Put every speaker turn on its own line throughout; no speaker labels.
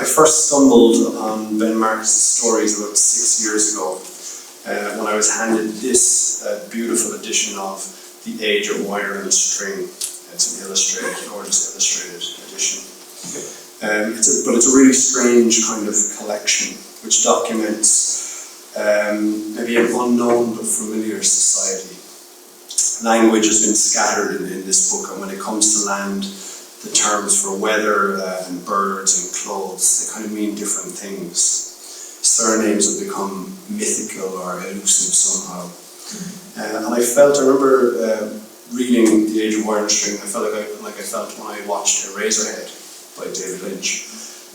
I first stumbled upon Ben Marcus's stories about 6 years ago when I was handed this beautiful edition of The Age of Wire and String. It's an illustrated, gorgeous illustrated edition. But it's a really strange kind of collection which documents maybe an unknown but familiar society. Language has been scattered in this book, and when it comes to land, the terms for weather and birds and clothes, they kind of mean different things. Surnames have become mythical or elusive somehow. And I remember reading The Age of Wire and String, I felt like I felt when I watched Eraserhead by David Lynch.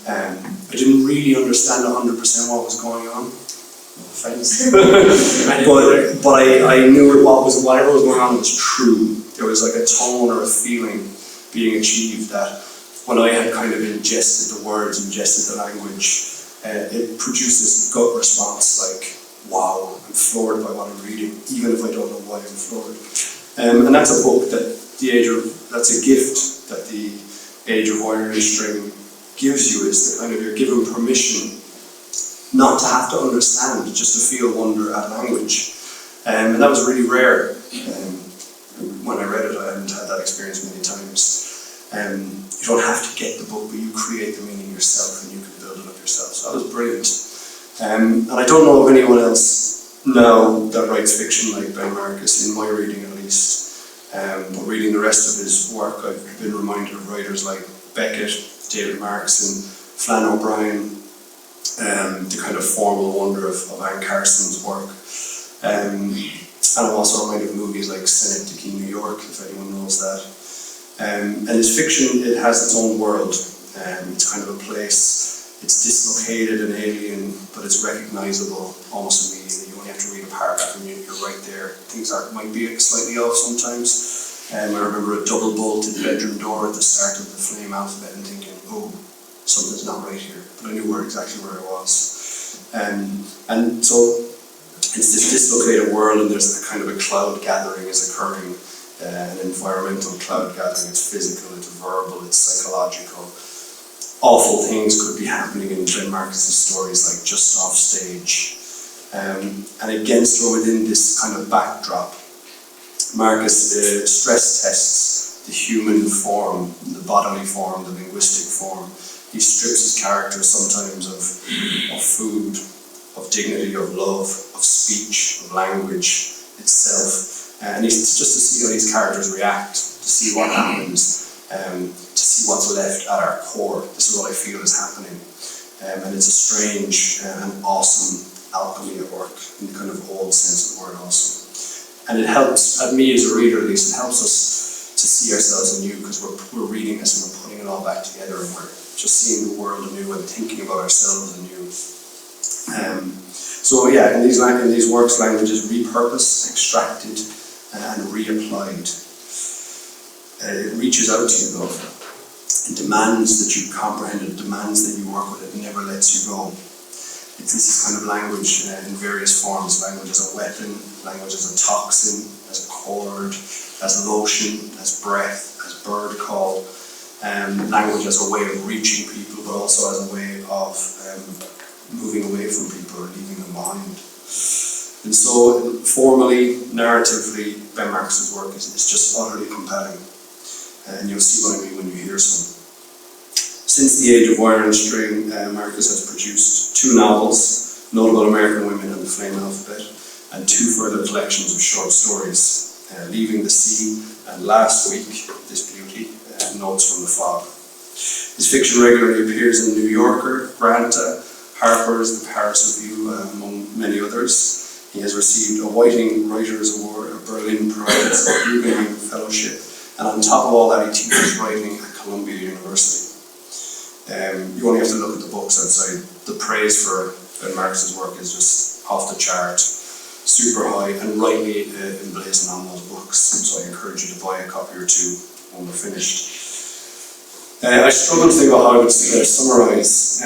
I didn't really understand 100% what was going on. No offense. but I knew whatever was going on was true. There was like a tone or a feeling being achieved that when I had kind of ingested the words, ingested the language, it produced this gut response like, wow, I'm floored by what I'm reading, even if I don't know why I'm floored. And that's a book that's a gift that The Age of Wire and String gives you, is the kind of, you're given permission not to have to understand, just to feel wonder at language. And that was really rare. When I read it, I hadn't had that experience many times. You don't have to get the book, but you create the meaning yourself and you can build it up yourself. So that was brilliant. And I don't know of anyone else now that writes fiction like Ben Marcus, in my reading at least. But reading the rest of his work, I've been reminded of writers like Beckett, David Markson, Flann O'Brien, the kind of formal wonder of Anne Carson's work. And I'm also reminded of movies like Synecdoche, New York, if anyone knows that. And his fiction, it has its own world. It's kind of a place, it's dislocated and alien, but it's recognisable almost immediately. You only have to read a paragraph and you're right there. Things might be slightly off sometimes. I remember a double bolted bedroom door at the start of the Flame alphabet and thinking, oh, something's not right here. But I knew exactly where I was. And so it's this dislocated world, and there's a kind of a cloud gathering is occurring, an environmental cloud gathering. It's physical, it's verbal, it's psychological. Awful things could be happening in Ben Marcus's stories, like just off stage. And against or within this kind of backdrop, Marcus stress tests the human form, the bodily form, the linguistic form. He strips his characters sometimes of food, of dignity, of love, of speech, of language itself. And he's just to see how these characters react, to see what happens, to see what's left at our core. This is what I feel is happening. And it's a strange and awesome alchemy at work, in the kind of old sense of the word awesome. And it helps, at me as a reader at least, it helps us to see ourselves anew, because we're reading this and we're putting it all back together, and we're just seeing the world anew and thinking about ourselves anew. So yeah, in these works, language is repurposed, extracted, and reapplied. It reaches out to you though. It demands that you comprehend it, demands that you work with it, it never lets you go. This is kind of language in various forms. Language as a weapon, language as a toxin, as a cord, as lotion, as breath, as bird call. Language as a way of reaching people, but also as a way of moving away from people or leaving them behind. And so, formally, narratively, Ben Marcus's work is just utterly compelling. And you'll see what I mean when you hear some. Since The Age of Wire and String, Marcus has produced 2 novels, Notable American Women and the Flame Alphabet, and 2 further collections of short stories, Leaving the Sea, and last week, this beauty, Notes from the Fog. His fiction regularly appears in New Yorker, Granta, Harper's, the Paris Review, among many others. He has received a Whiting Writers Award, a Berlin Prize, a Guggenheim Fellowship, and on top of all that, he teaches writing at Columbia University. You only have to look at the books outside. The praise for Ben Marcus's work is just off the chart, super high, and rightly emblazoned on those books. So I encourage you to buy a copy or 2 when we're finished. I struggled to think about how I would summarise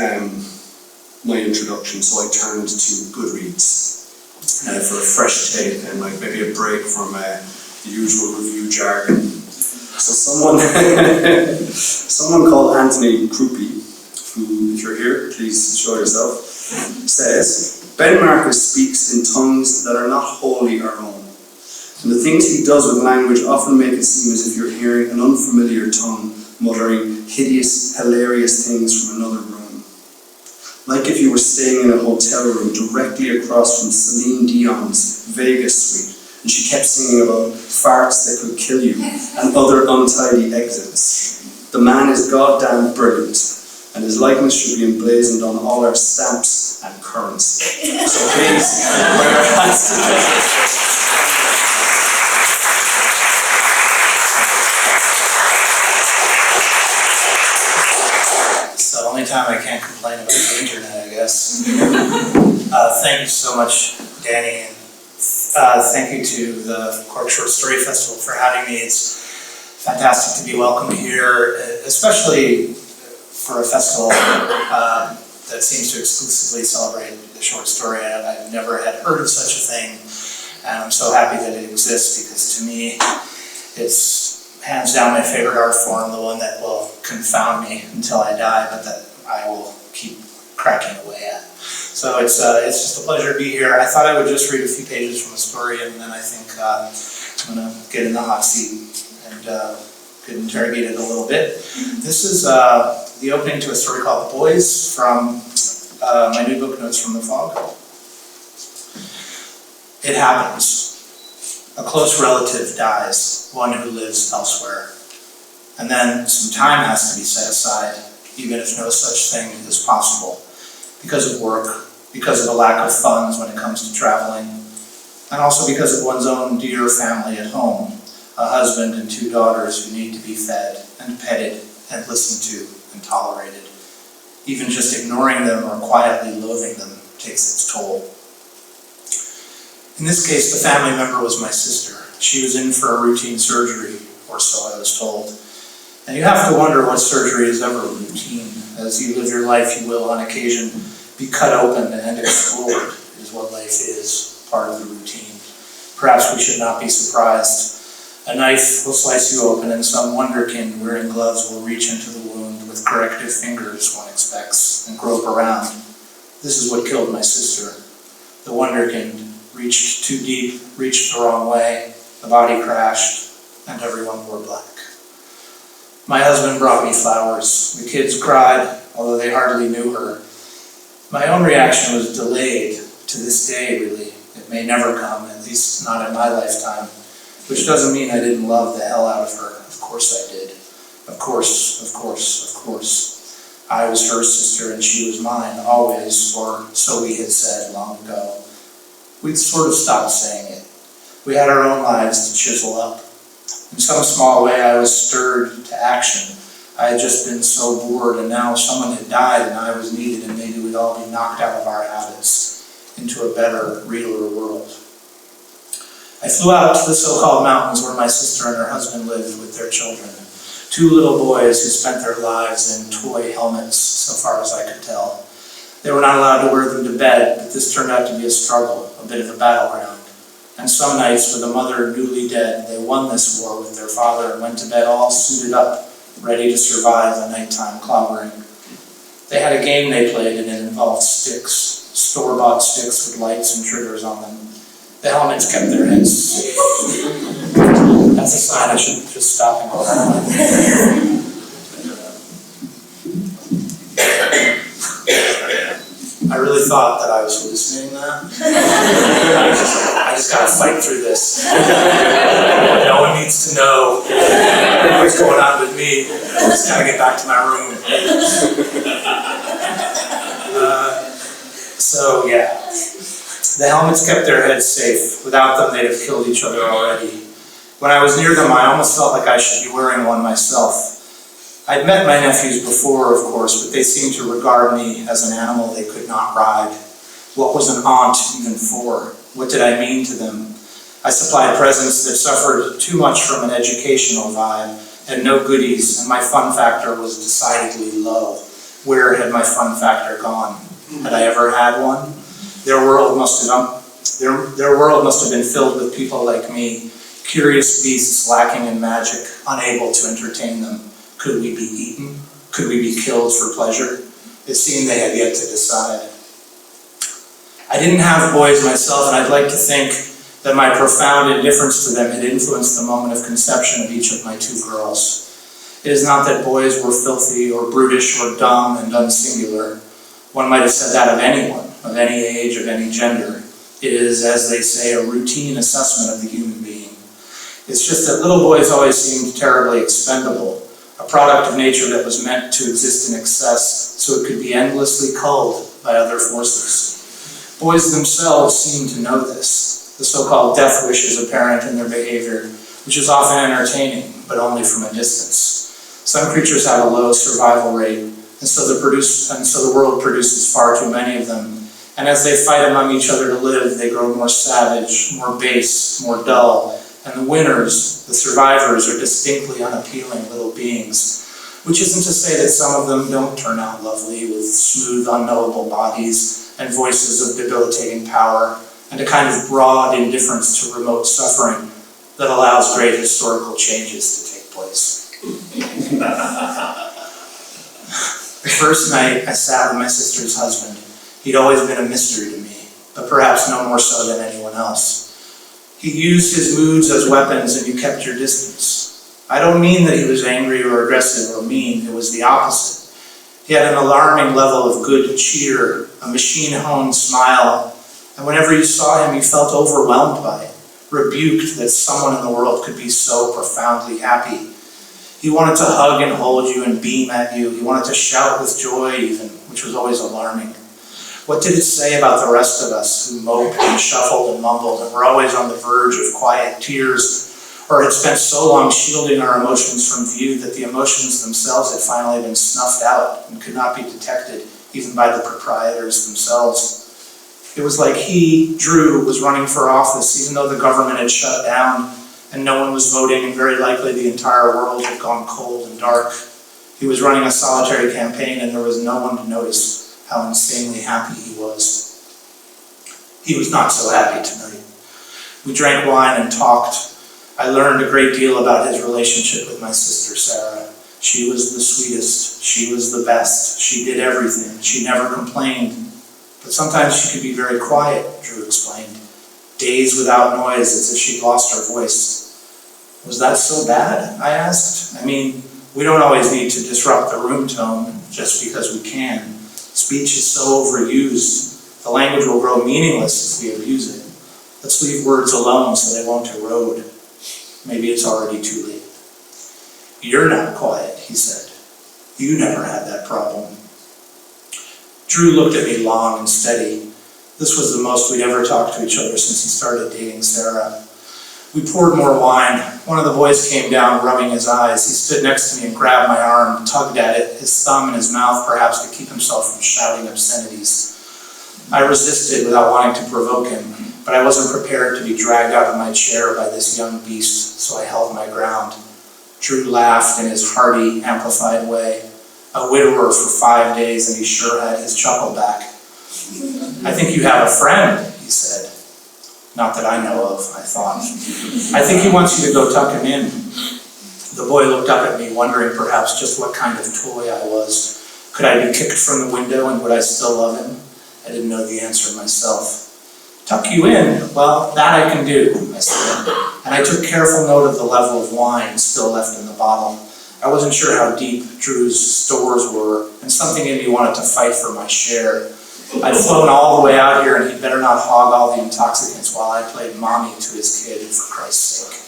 my introduction, so I turned to Goodreads for a fresh take and like maybe a break from the usual review jargon. So someone called Anthony Krupi who, if you're here, please show yourself, says, Ben Marcus speaks in tongues that are not wholly our own. And the things he does with language often make it seem as if you're hearing an unfamiliar tongue muttering hideous, hilarious things from another room. Like if you were staying in a hotel room directly across from Celine Dion's Vegas suite, and she kept singing about farts that could kill you and other untidy exits. The man is goddamn brilliant, and his likeness should be emblazoned on all our stamps and currency. So please, put your hands together.
It's the only time I can't complain about the internet, I guess. Thank you so much, Danny, and thank you to the Cork Short Story Festival for having me. It's fantastic to be welcomed here, especially for a festival that seems to exclusively celebrate the short story. I've never had heard of such a thing, and I'm so happy that it exists, because to me, it's hands down my favorite art form, the one that will confound me until I die, but that I will keep cracking away at. So it's just a pleasure to be here. I thought I would just read a few pages from a story, and then I think I'm going to get in the hot seat and get interrogated a little bit. This is the opening to a story called The Boys from my new book, Notes from the Fog. It happens. A close relative dies, one who lives elsewhere. And then some time has to be set aside, even if no such thing is possible, because of work, because of a lack of funds when it comes to traveling, and also because of one's own dear family at home, a husband and 2 daughters who need to be fed and petted and listened to and tolerated. Even just ignoring them or quietly loathing them takes its toll. In this case, the family member was my sister. She was in for a routine surgery, or so I was told. And you have to wonder what surgery is ever routine. As you live your life, you will, on occasion, be cut open and explored, is what life is, part of the routine. Perhaps we should not be surprised. A knife will slice you open, and some wonderkind wearing gloves will reach into the wound with corrective fingers, one expects, and grope around. This is what killed my sister. The wonderkind reached too deep, reached the wrong way, the body crashed, and everyone wore black. My husband brought me flowers. The kids cried, although they hardly knew her. My own reaction was delayed to this day, really. It may never come, at least not in my lifetime, which doesn't mean I didn't love the hell out of her. Of course I did. Of course, of course, of course. I was her sister and she was mine, always, or so we had said long ago. We'd sort of stopped saying it. We had our own lives to chisel up. In some small way, I was stirred to action. I had just been so bored, and now someone had died and I was needed, and maybe we'd all be knocked out of our habits into a better, realer world. I flew out to the so-called mountains where my sister and her husband lived with their children. 2 little boys who spent their lives in toy helmets, so far as I could tell. They were not allowed to wear them to bed, but this turned out to be a struggle, a bit of a battleground. And some nights, with a mother newly dead, they won this war with their father and went to bed all suited up, ready to survive a nighttime clobbering. They had a game they played, and it involved sticks, store-bought sticks with lights and triggers on them. The helmets kept their heads safe. That's a sign I should just stop and go home. I really thought that I was listening then. I just gotta fight through this. No one needs to know what's going on with me. I just gotta get back to my room. So yeah, the helmets kept their heads safe. Without them, they'd have killed each other already. When I was near them, I almost felt like I should be wearing one myself. I'd met my nephews before, of course, but they seemed to regard me as an animal they could not ride. What was an aunt even for? What did I mean to them? I supplied presents that suffered too much from an educational vibe, and no goodies, and my fun factor was decidedly low. Where had my fun factor gone? Had I ever had one? Their world must have been filled with people like me, curious beasts lacking in magic, unable to entertain them. Could we be eaten? Could we be killed for pleasure? It seemed they had yet to decide. I didn't have boys myself, and I'd like to think that my profound indifference to them had influenced the moment of conception of each of my two girls. It is not that boys were filthy or brutish or dumb and unsingular. One might have said that of anyone, of any age, of any gender. It is, as they say, a routine assessment of the human being. It's just that little boys always seemed terribly expendable, a product of nature that was meant to exist in excess so it could be endlessly culled by other forces. Boys themselves seemed to know this. The so-called death wish is apparent in their behavior, which is often entertaining, but only from a distance. Some creatures have a low survival rate, and so the world produces far too many of them. And as they fight among each other to live, they grow more savage, more base, more dull, and the winners, the survivors, are distinctly unappealing little beings. Which isn't to say that some of them don't turn out lovely, with smooth, unknowable bodies and voices of debilitating power, and a kind of broad indifference to remote suffering that allows great historical changes to take place. The first night I sat with my sister's husband. He'd always been a mystery to me, but perhaps no more so than anyone else. He used his moods as weapons, and you kept your distance. I don't mean that he was angry or aggressive or mean. It was the opposite. He had an alarming level of good cheer, a machine-honed smile, and whenever you saw him, you felt overwhelmed by it, rebuked that someone in the world could be so profoundly happy. He wanted to hug and hold you and beam at you. He wanted to shout with joy even, which was always alarming. What did it say about the rest of us who moped and shuffled and mumbled and were always on the verge of quiet tears, or had spent so long shielding our emotions from view that the emotions themselves had finally been snuffed out and could not be detected even by the proprietors themselves? It was like he, Drew, was running for office even though the government had shut down and no one was voting, and very likely the entire world had gone cold and dark. He was running a solitary campaign, and there was no one to notice how insanely happy he was. He was not so happy tonight. We drank wine and talked. I learned a great deal about his relationship with my sister Sarah. She was the sweetest. She was the best. She did everything. She never complained. But sometimes she could be very quiet, Drew explained. Days without noise, as if she'd lost her voice. Was that so bad? I asked. I mean, we don't always need to disrupt the room tone just because we can. Speech is so overused. The language will grow meaningless if we abuse it. Let's leave words alone so they won't erode. Maybe it's already too late. You're not quiet, he said. You never had that problem. Drew looked at me long and steady. This was the most we'd ever talked to each other since he started dating Sarah. We poured more wine. One of the boys came down, rubbing his eyes. He stood next to me and grabbed my arm, tugged at it, his thumb in his mouth perhaps to keep himself from shouting obscenities. I resisted without wanting to provoke him, but I wasn't prepared to be dragged out of my chair by this young beast, so I held my ground. Drew laughed in his hearty, amplified way. A widower for 5 days, and he sure had his chuckle back. I think you have a friend, he said. Not that I know of, I thought. I think he wants you to go tuck him in. The boy looked up at me, wondering perhaps just what kind of toy I was. Could I be kicked from the window and would I still love him? I didn't know the answer myself. Tuck you in? Well, that I can do, I said. And I took careful note of the level of wine still left in the bottle. I wasn't sure how deep Drew's stores were, and something in me wanted to fight for my share. I'd flown all the way out here, and he'd better not hog all the intoxicants while I played mommy to his kid, for Christ's sake.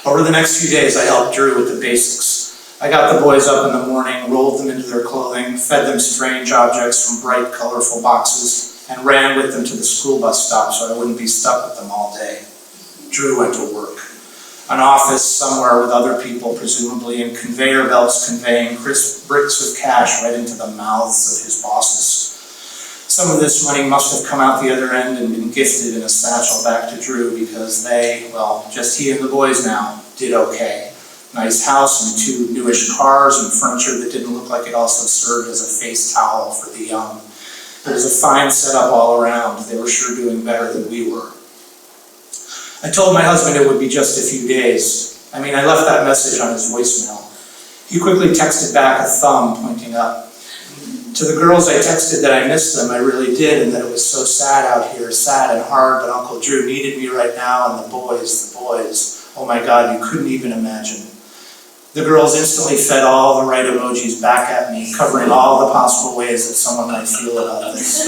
Over the next few days, I helped Drew with the basics. I got the boys up in the morning, rolled them into their clothing, fed them strange objects from bright, colorful boxes, and ran with them to the school bus stop so I wouldn't be stuck with them all day. Drew went to work. An office somewhere with other people, presumably, and conveyor belts conveying crisp bricks of cash right into the mouths of his bosses. Some of this money must have come out the other end and been gifted in a satchel back to Drew because they, well, just he and the boys now, did okay. Nice house and 2 newish cars and furniture that didn't look like it also served as a face towel for the young. There was a fine setup all around. They were sure doing better than we were. I told my husband it would be just a few days. I left that message on his voicemail. He quickly texted back a thumb pointing up. To the girls, I texted that I missed them, I really did, and that it was so sad out here, sad and hard, but Uncle Drew needed me right now, and the boys, oh my God, you couldn't even imagine. The girls instantly fed all the right emojis back at me, covering all the possible ways that someone might feel about this.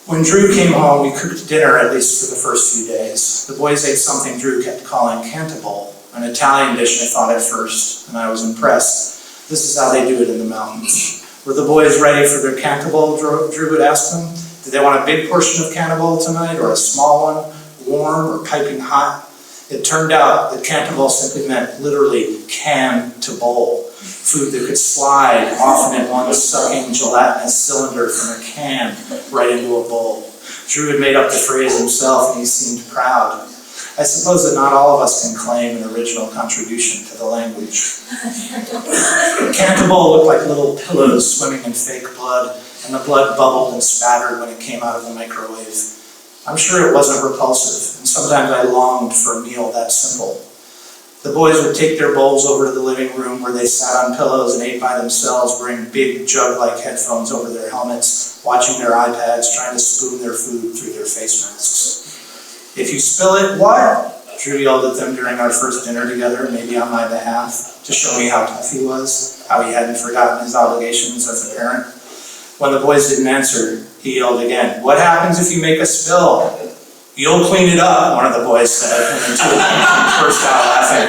When Drew came home, we cooked dinner, at least for the first few days. The boys ate something Drew kept calling cantable, an Italian dish I thought at first, and I was impressed. This is how they do it in the mountains. Were the boys ready for their cantable, Drew would ask them? Did they want a big portion of cantable tonight, or a small one, warm or piping hot? It turned out that cantable simply meant literally can to bowl, food that could slide, often in one sucking gelatinous cylinder from a can right into a bowl. Drew had made up the phrase himself, and he seemed proud. I suppose that not all of us can claim an original contribution to the language. Cantable looked like little pillows swimming in fake blood, and the blood bubbled and spattered when it came out of the microwave. I'm sure it wasn't repulsive, and sometimes I longed for a meal that simple. The boys would take their bowls over to the living room where they sat on pillows and ate by themselves, wearing big jug-like headphones over their helmets, watching their iPads, trying to spoon their food through their face masks. If you spill it, what? Drew yelled at them during our first dinner together, maybe on my behalf, to show me how tough he was, how he hadn't forgotten his obligations as a parent. When the boys didn't answer, he yelled again, what happens if you make a spill? You'll clean it up, one of the boys said, and the two of them burst out laughing.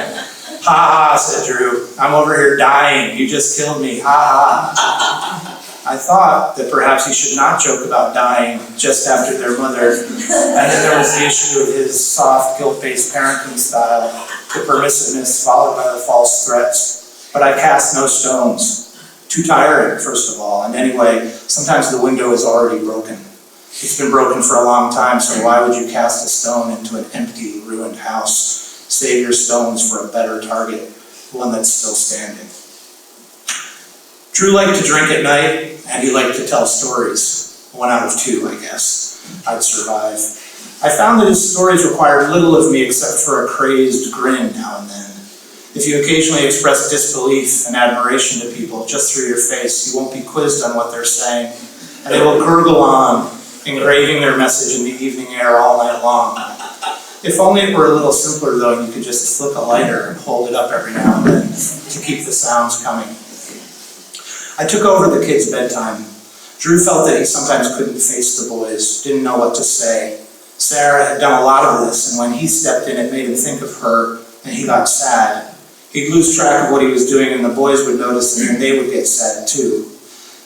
Ha ha, said Drew, I'm over here dying, you just killed me, ha ha. I thought that perhaps he should not joke about dying just after their mother, and then there was the issue of his soft, guilt-based parenting style, the permissiveness followed by the false threats, but I cast no stones. Too tiring, first of all, and anyway, sometimes the window is already broken. It's been broken for a long time, so why would you cast a stone into an empty, ruined house? Save your stones for a better target, one that's still standing. Drew liked to drink at night, and he liked to tell stories. 1 out of 2, I guess. I'd survive. I found that his stories required little of me except for a crazed grin now and then. If you occasionally express disbelief and admiration to people just through your face, you won't be quizzed on what they're saying, and they will gurgle on, engraving their message in the evening air all night long. If only it were a little simpler, though, and you could just flick a lighter and hold it up every now and then to keep the sounds coming. I took over the kids' bedtime. Drew felt that he sometimes couldn't face the boys, didn't know what to say. Sarah had done a lot of this, and when he stepped in, it made him think of her, and he got sad. He'd lose track of what he was doing, and the boys would notice, and then they would get sad too.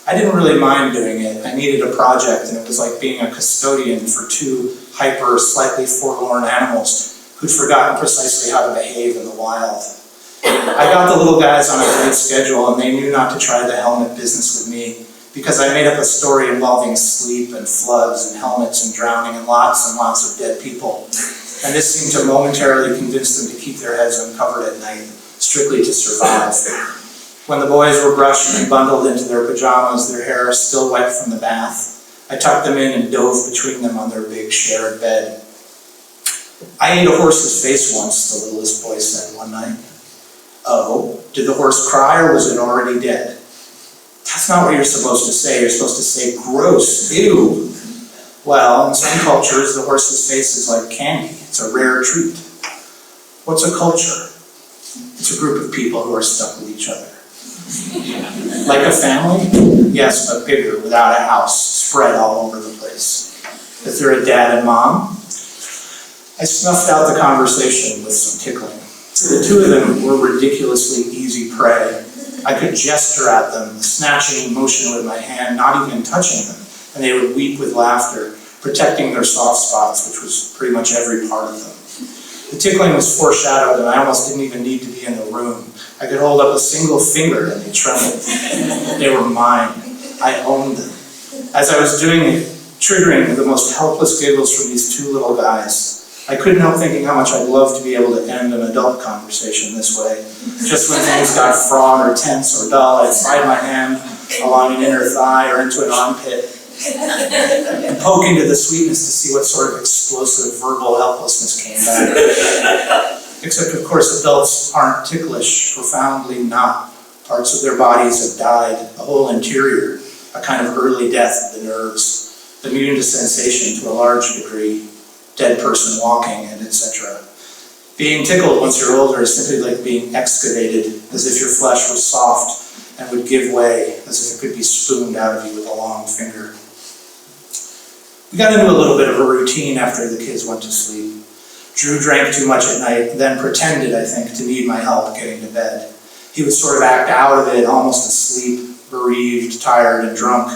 I didn't really mind doing it. I needed a project, and it was like being a custodian for 2 hyper, slightly forlorn animals who'd forgotten precisely how to behave in the wild. I got the little guys on a tight schedule, and they knew not to try the helmet business with me, because I made up a story involving sleep and floods and helmets and drowning and lots of dead people. And this seemed to momentarily convince them to keep their heads uncovered at night, strictly to survive. When the boys were brushed and bundled into their pajamas, their hair still wet from the bath, I tucked them in and dove between them on their big shared bed. I ate a horse's face once, the littlest boy said one night. Oh, did the horse cry or was it already dead? That's not what you're supposed to say. You're supposed to say, gross, ew. Well, in some cultures, the horse's face is like candy. It's a rare treat. What's a culture? It's a group of people who are stuck with each other. Like a family? Yes, but bigger, without a house, spread all over the place. Is there a dad and mom? I snuffed out the conversation with some tickling. The 2 of them were ridiculously easy prey. I could gesture at them, snatching motion with my hand, not even touching them, and they would weep with laughter, protecting their soft spots, which was pretty much every part of them. The tickling was foreshadowed, and I almost didn't even need to be in the room. I could hold up a single finger, and they trembled. They were mine. I owned them. As I was doing it, triggering the most helpless giggles from these 2 little guys, I couldn't help thinking how much I'd love to be able to end an adult conversation this way. Just when things got fraught or tense or dull, I'd slide my hand along an inner thigh or into an armpit and poke into the sweetness to see what sort of explosive verbal helplessness came back. Except, of course, adults aren't ticklish, profoundly not. Parts of their bodies have died, the whole interior, a kind of early death of the nerves, immune to sensation to a large degree, dead person walking, and etc. Being tickled once you're older is simply like being excavated, as if your flesh was soft and would give way, as if it could be spooned out of you with a long finger. We got into a little bit of a routine after the kids went to sleep. Drew drank too much at night, then pretended, I think, to need my help getting to bed. He would sort of act out of it, almost asleep, bereaved, tired, and drunk.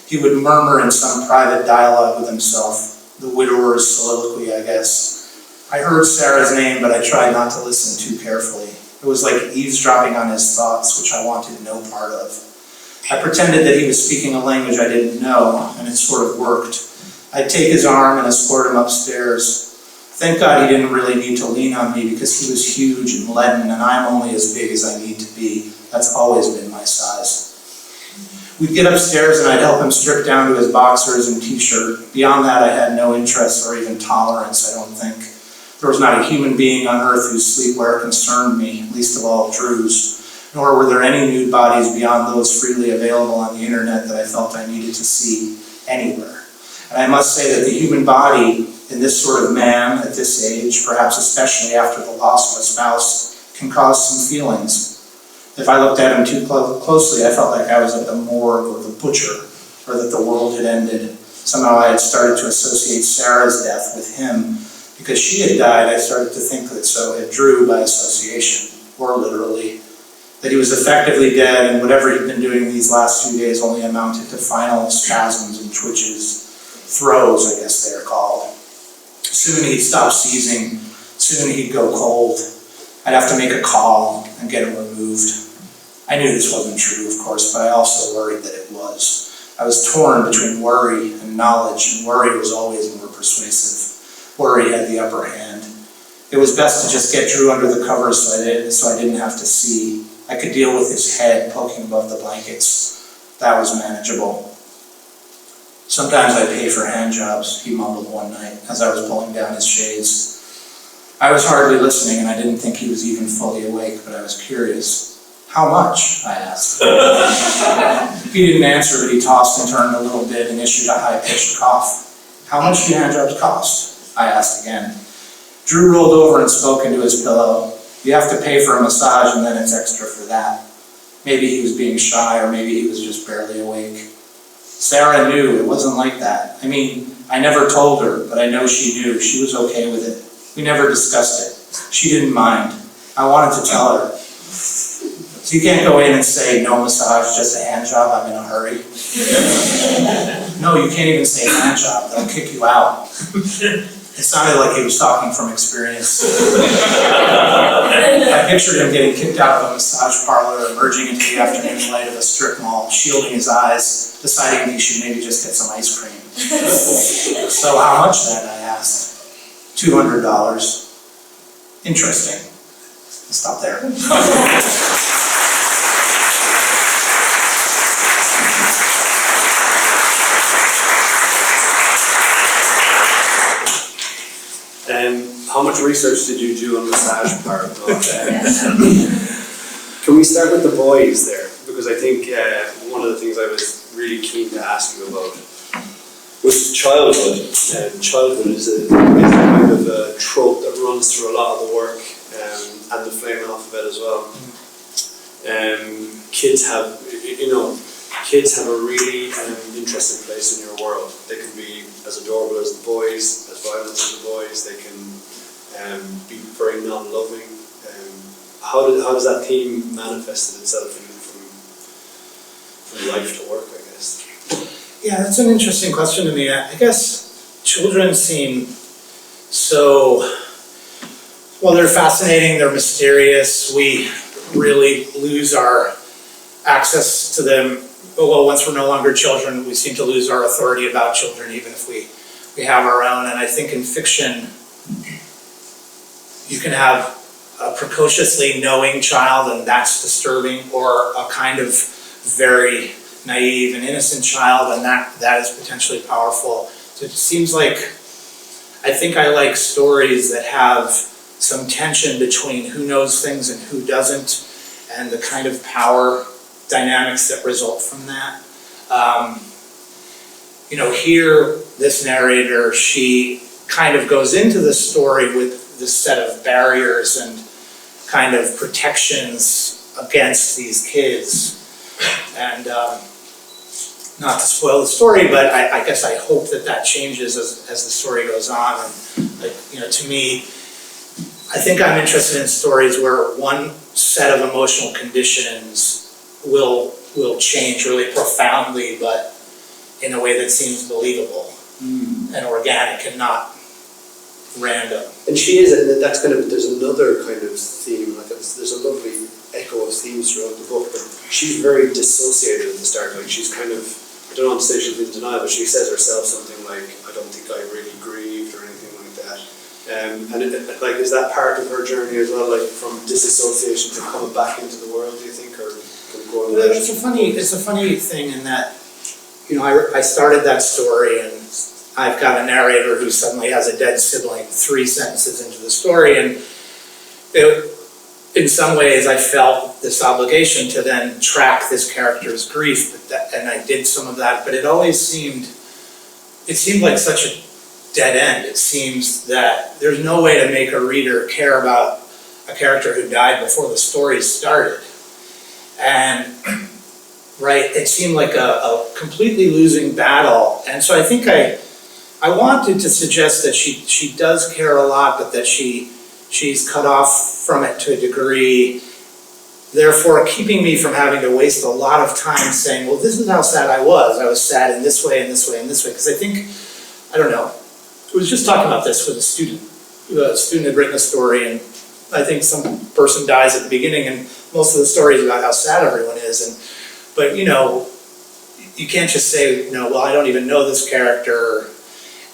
He would murmur in some private dialogue with himself, the widower's soliloquy, I guess. I heard Sarah's name, but I tried not to listen too carefully. It was like eavesdropping on his thoughts, which I wanted no part of. I pretended that he was speaking a language I didn't know, and it sort of worked. I'd take his arm and escort him upstairs. Thank God he didn't really need to lean on me because he was huge and leaden, and I'm only as big as I need to be. That's always been my size. We'd get upstairs and I'd help him strip down to his boxers and t-shirt. Beyond that, I had no interest or even tolerance, I don't think. There was not a human being on earth whose sleepwear concerned me, least of all Drew's. Nor were there any nude bodies beyond those freely available on the internet that I felt I needed to see anywhere. And I must say that the human body in this sort of man at this age, perhaps especially after the loss of a spouse, can cause some feelings. If I looked at him too closely, I felt like I was at the morgue or the butcher, or that the world had ended. Somehow I had started to associate Sarah's death with him. Because she had died, I started to think that so had Drew by association, or literally. That he was effectively dead, and whatever he'd been doing these last few days only amounted to final spasms and twitches. Throes, I guess they are called. Soon he'd stop seizing. Soon he'd go cold. I'd have to make a call and get him removed. I knew this wasn't true, of course, but I also worried that it was. I was torn between worry and knowledge, and worry was always more persuasive. Worry had the upper hand. It was best to just get Drew under the covers so I didn't have to see. I could deal with his head poking above the blankets. That was manageable. Sometimes I pay for hand jobs, he mumbled one night as I was pulling down his shades. I was hardly listening and I didn't think he was even fully awake, but I was curious. How much? I asked. He didn't answer, but he tossed and turned a little bit and issued a high-pitched cough. How much do hand jobs cost? I asked again. Drew rolled over and spoke into his pillow. You have to pay for a massage and then it's extra for that. Maybe he was being shy or maybe he was just barely awake. Sarah knew it wasn't like that. I mean, I never told her, but I know she knew. She was okay with it. We never discussed it. She didn't mind. I wanted to tell her. So you can't go in and say, no massage, just a hand job, I'm in a hurry. No, you can't even say hand job, they'll kick you out. It sounded like he was talking from experience. I pictured him getting kicked out of a massage parlor, emerging into the afternoon light of a strip mall, shielding his eyes, deciding he should maybe just get some ice cream. So how much then, I asked. $200. Interesting. I'll stop there.
How much research did you do on massage part? Can we start with the boys there? Because I think one of the things I was really keen to ask you about was childhood. Childhood is a kind of a trope that runs through a lot of the work and the flame alphabet as well. Kids have a really interesting place in your world. They can be as adorable as the boys, as violent as the boys. They can be very non-loving. How does that theme manifested itself from life to work, I guess?
Yeah, that's an interesting question to me. I guess children seem so, well, they're fascinating, they're mysterious. We really lose our access to them. Well, once we're no longer children, we seem to lose our authority about children, even if we have our own. And I think in fiction, you can have a precociously knowing child, and that's disturbing, or a kind of very naive and innocent child, and that is potentially powerful. So it seems like, I think I like stories that have some tension between who knows things and who doesn't, and the kind of power dynamics that result from that. Here, this narrator, she kind of goes into the story with this set of barriers and kind of protections against these kids. And not to spoil the story, but I guess I hope that changes as the story goes on. And to me, I think I'm interested in stories where one set of emotional conditions will change really profoundly, but in a way that seems believable and organic and not random.
And she is, and that's there's another kind of theme, there's a lovely echo of themes throughout the book, but she's very dissociated at the start. She's kind of, I don't want to say she's in denial, but she says herself something like, I don't think I really grieved or anything like that. Is that part of her journey as well, from disassociation to coming back into the world, do you think, or kind of going
Well, it's a funny thing in that, I started that story and I've got a narrator who suddenly has a dead sibling 3 sentences into the story, and in some ways I felt this obligation to then track this character's grief, and I did some of that, but it seemed like such a dead end. It seems that there's no way to make a reader care about a character who died before the story started. And it seemed like a completely losing battle. And so I think I wanted to suggest that she does care a lot, but that she's cut off from it to a degree, therefore keeping me from having to waste a lot of time saying, well, this is how sad I was. I was sad in this way, and this way, and this way. Because I think, I don't know, I was just talking about this with a student. A student had written a story, and I think some person dies at the beginning, and most of the story is about how sad everyone is. But you can't just say, well, I don't even know this character,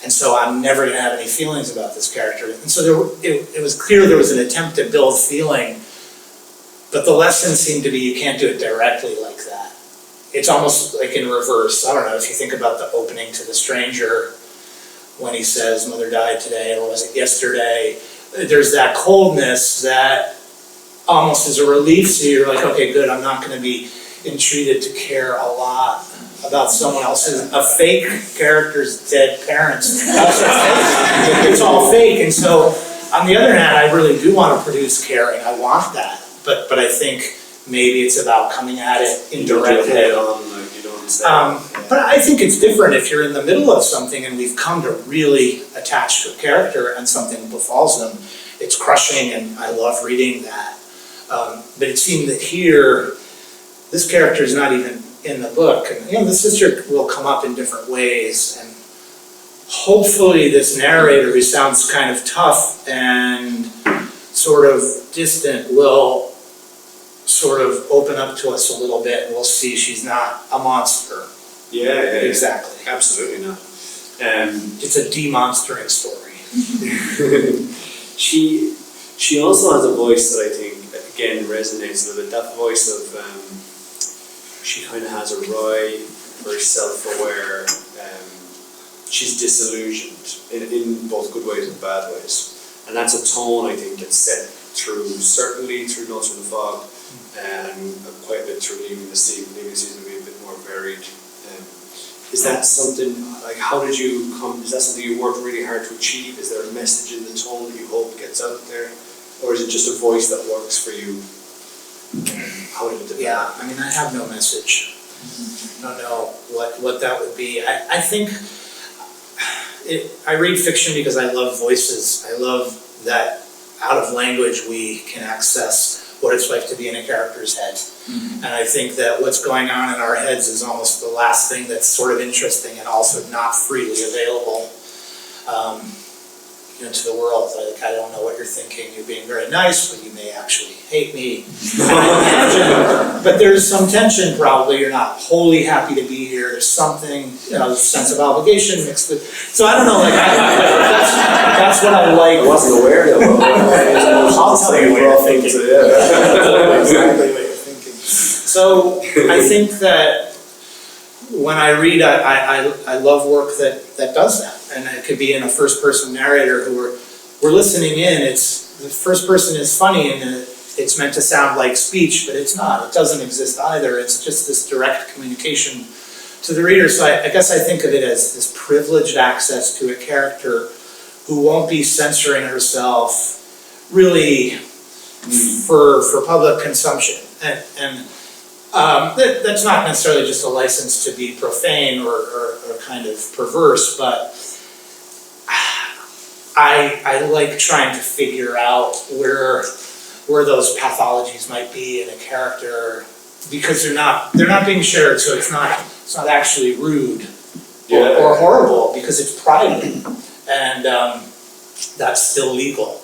and so I'm never going to have any feelings about this character. And so it was clear there was an attempt to build feeling, but the lesson seemed to be you can't do it directly like that. It's almost like in reverse. I don't know if you think about the opening to The Stranger, when he says, mother died today, or was it yesterday? There's that coldness that almost is a relief, so you're like, okay, good, I'm not going to be entreated to care a lot about someone else's, a fake character's dead parents. It's all fake. And so, on the other hand, I really do want to produce caring. I want that. But I think maybe it's about coming at it indirectly. But I think it's different if you're in the middle of something and we've come to really attach to a character and something befalls them. It's crushing, and I love reading that. But it seemed that here, this character is not even in the book, and the sister will come up in different ways, and hopefully this narrator, who sounds kind of tough and sort of distant, will sort of open up to us a little bit, and we'll see she's not a monster.
Yeah,
exactly.
Absolutely not.
It's a demonstering story.
She also has a voice that I think, again, resonates a little bit. That voice of, she kind of has a wry, very self-aware, she's disillusioned in both good ways and bad ways. And that's a tone, I think, that's set certainly through Notes from the Fog, and quite a bit through Leaving the Sea. Leaving the Sea is going to be a bit more varied. Is that something, is that something you worked really hard to achieve? Is there a message in the tone that you hope gets out there? Or is it just a voice that works for you? How did it develop?
Yeah, I have no message. I don't know what that would be. I think I read fiction because I love voices. I love that out of language we can access what it's like to be in a character's head. And I think that what's going on in our heads is almost the last thing that's sort of interesting and also not freely available to the world. I don't know what you're thinking. You're being very nice, but you may actually hate me. But there's some tension probably. You're not wholly happy to be here. There's something, sense of obligation mixed with. So I don't know, that's what I like.
I wasn't aware of it.
I'll tell you what you're thinking. Exactly what you're thinking. So I think that when I read, I love work that does that. And it could be in a first-person narrator who we're listening in. It's the first person is funny, and it's meant to sound like speech, but it's not. It doesn't exist either. It's just this direct communication to the reader. So I guess I think of it as this privileged access to a character who won't be censoring herself really for public consumption. And that's not necessarily just a license to be profane or kind of perverse, but I like trying to figure out where those pathologies might be in a character, because they're not being shared, so it's not actually rude or horrible, because it's private, and that's still legal.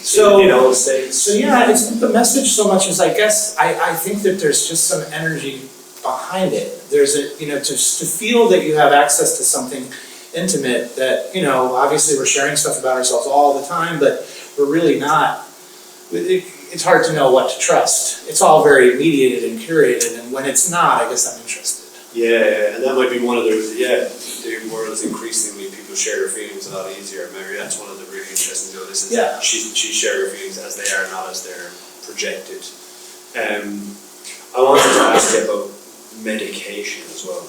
So yeah, it's not the message so much as I guess I think that there's just some energy behind it. There's just to feel that you have access to something intimate that, obviously we're sharing stuff about ourselves all the time, but we're really not. It's hard to know what to trust. It's all very mediated and curated, and when it's not, I guess I'm interested.
Yeah, and that might be one of the world is increasingly people share their feelings a lot easier. Maybe that's one of the really interesting things. This is she shared her feelings as they are, not as they're projected. I wanted to ask you about medication as well,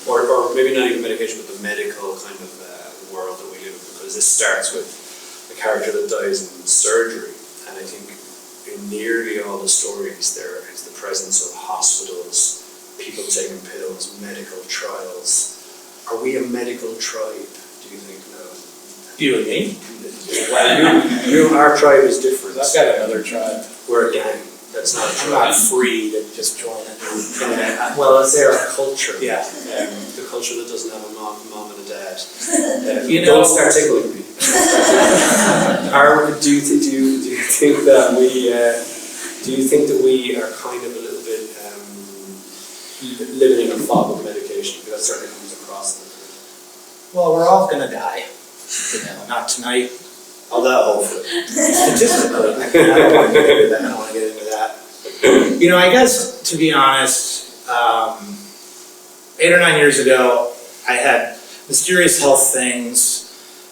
or maybe not even medication, but the medical kind of world that we live in, because this starts with a character that dies in surgery, and I think in nearly all the stories there is the presence of hospitals, people taking pills, medical trials. Are we a medical tribe, do you think, now?
You and me?
Well, our tribe is different.
I've got another tribe.
We're a gang. That's not a
I'm
tribe.
not free to just join it.
Well, is there a culture?
Yeah.
The culture that doesn't have a mom and a dad.
Don't
start tickling me. Do you think that we are kind of a little bit living in a fog of medication? Because that certainly comes across.
Well, we're all gonna die. Not tonight. Although, statistically, I don't want to get into that. I guess, to be honest, 8 or 9 years ago, I had mysterious health things.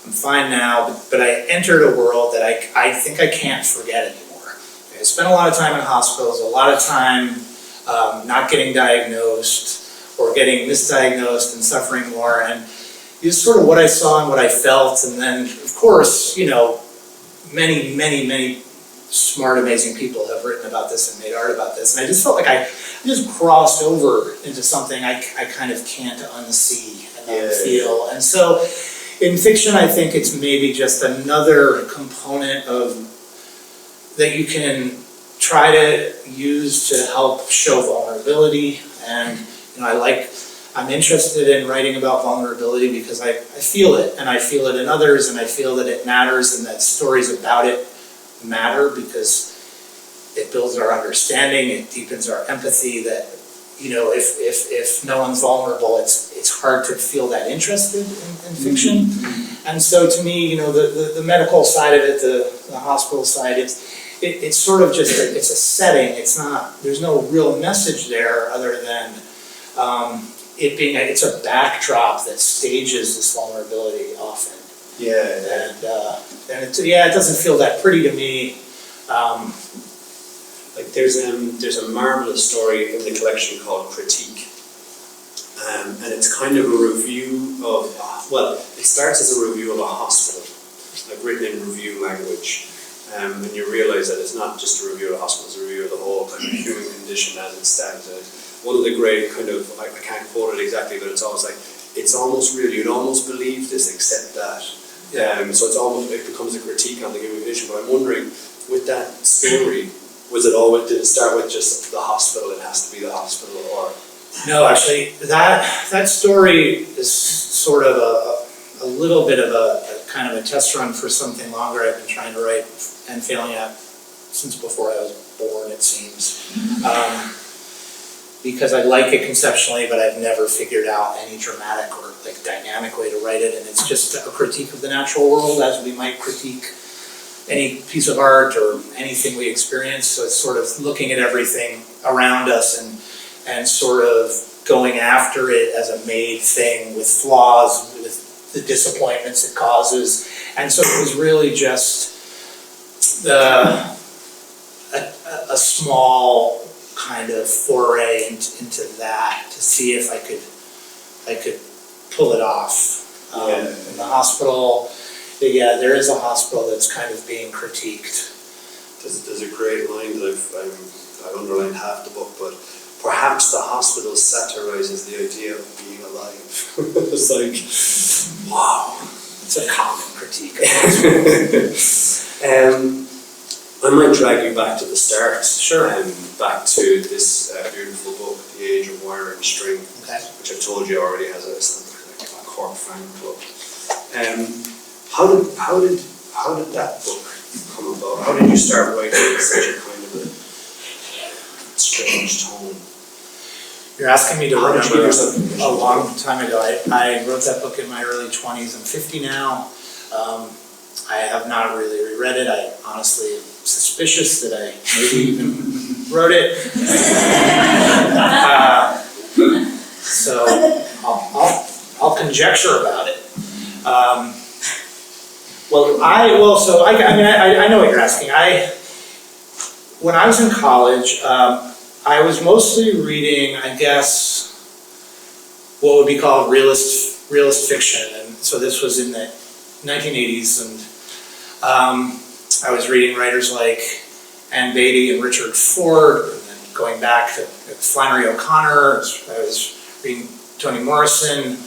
I'm fine now, but I entered a world that I think I can't forget anymore. I spent a lot of time in hospitals, a lot of time not getting diagnosed or getting misdiagnosed and suffering more. And it's sort of what I saw and what I felt. And then, of course, many smart, amazing people have written about this and made art about this. And I just felt like I just crossed over into something I kind of can't unsee and unfeel. And so in fiction, I think it's maybe just another component that you can try to use to help show vulnerability. And I'm interested in writing about vulnerability because I feel it, and I feel it in others, and I feel that it matters, and that stories about it matter because it builds our understanding, it deepens our empathy. That if no one's vulnerable, it's hard to feel that interested in fiction. And so to me, the medical side of it, the hospital side, it's sort of just it's a setting. It's not. There's no real message there other than it being it's a backdrop that stages this vulnerability often. And it doesn't feel that pretty to me.
There's a marvelous story in the collection called Critique, and it's kind of a review of it starts as a review of a hospital, like written in review language, and you realise that it's not just a review of a hospital; it's a review of the whole kind of human condition as it stands. One of the great kind of I can't quote it exactly, but it's almost real. You'd almost believe this, except that. So it becomes a critique on the human condition. But I'm wondering, with that story, did it start with just the hospital? It has to be the hospital, or
no? Actually, that story is sort of a little bit of a kind of a test run for something longer I've been trying to write and failing at since before I was born, it seems. Because I like it conceptually, but I've never figured out any dramatic or dynamic way to write it, and it's just a critique of the natural world as we might critique any piece of art or anything we experience. So it's sort of looking at everything around us and sort of going after it as a made thing with flaws the disappointments it causes. And so it was really just a small kind of foray into that to see if I could pull it off. In the hospital, there is a hospital that's kind of being critiqued.
There's a great line that I've underlined half the book, but perhaps the hospital satirizes the idea of being alive. It's like, wow.
It's a common critique.
I might drag you back to the start.
Sure.
Back to this beautiful book, The Age of Wire and String,
Okay.
which I've told you already has a Cork fan club. How did that book come about? How did you start writing in such a kind of a strange tone?
You're asking me to
How did you
remember
give yourself
a long time ago. I wrote that book in my early 20s. I'm 50 now. I have not really reread it. I honestly am suspicious that I maybe even wrote it. So I'll conjecture about it. I know what you're asking. When I was in college, I was mostly reading, I guess, what would be called realist fiction, and so this was in the 1980s, and I was reading writers like Ann Beatty and Richard Ford, and then going back to Flannery O'Connor. I was reading Toni Morrison,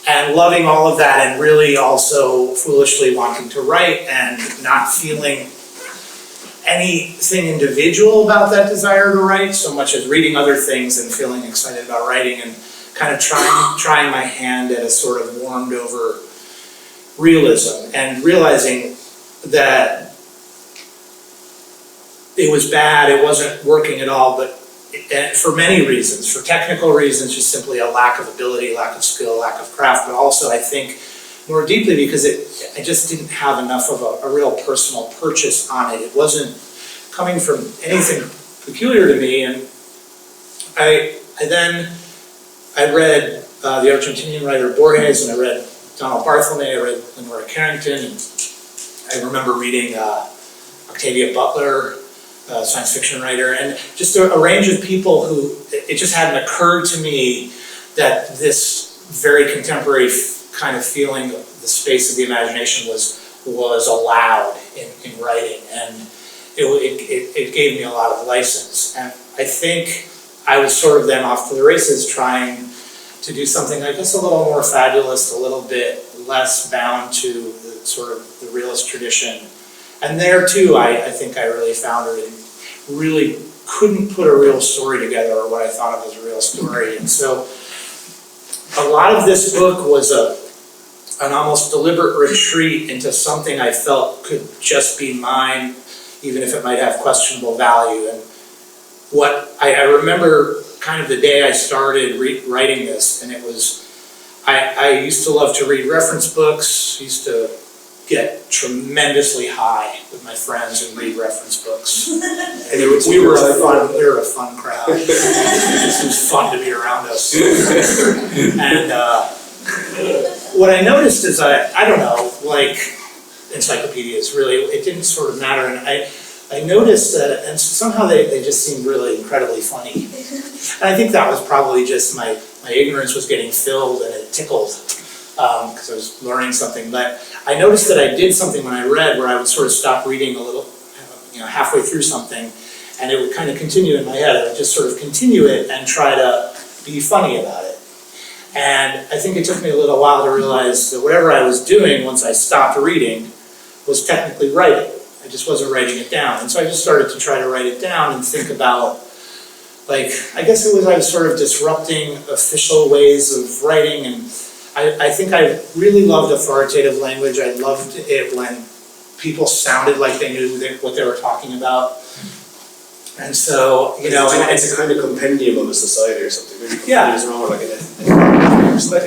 and loving all of that, and really also foolishly wanting to write and not feeling anything individual about that desire to write so much as reading other things and feeling excited about writing, and kind of trying my hand at a sort of warmed over realism, and realizing that it was bad, it wasn't working at all, but for many reasons, for technical reasons, just simply a lack of ability, lack of skill, lack of craft, but also I think more deeply because I just didn't have enough of a real personal purchase on it. It wasn't coming from anything peculiar to me, and I read the Argentinian writer Borges, and I read Donald Barthelme, I read Lenora Carrington, and I remember reading Octavia Butler, science fiction writer, and just a range of people who, it just hadn't occurred to me that this very contemporary kind of feeling of the space of the imagination was allowed in writing, and it gave me a lot of license. And I think I was sort of then off to the races trying to do something, I guess, a little more fabulous, a little bit less bound to the sort of the realist tradition. And there too, I think I really foundered and really couldn't put a real story together, or what I thought of as a real story. And so a lot of this book was an almost deliberate retreat into something I felt could just be mine, even if it might have questionable value. And what I remember kind of the day I started writing this, and it was, I used to love to read reference books, used to get tremendously high with my friends and read reference books. And we were a fun crowd. This was fun to be around us. And what I noticed is I don't know, like encyclopedias, really, it didn't sort of matter. And I noticed that, and somehow they just seemed really incredibly funny. And I think that was probably just my ignorance was getting filled, and it tickled, because I was learning something. But I noticed that I did something when I read where I would sort of stop reading a little, halfway through something, and it would kind of continue in my head. I would just sort of continue it and try to be funny about it. And I think it took me a little while to realize that whatever I was doing once I stopped reading was technically writing. I just wasn't writing it down. And so I just started to try to write it down and think about, I guess I was sort of disrupting official ways of writing, and I think I really loved authoritative language. I loved it when people sounded like they knew what they were talking about. And so,
it's a kind of compendium of a society or something.
Yeah. But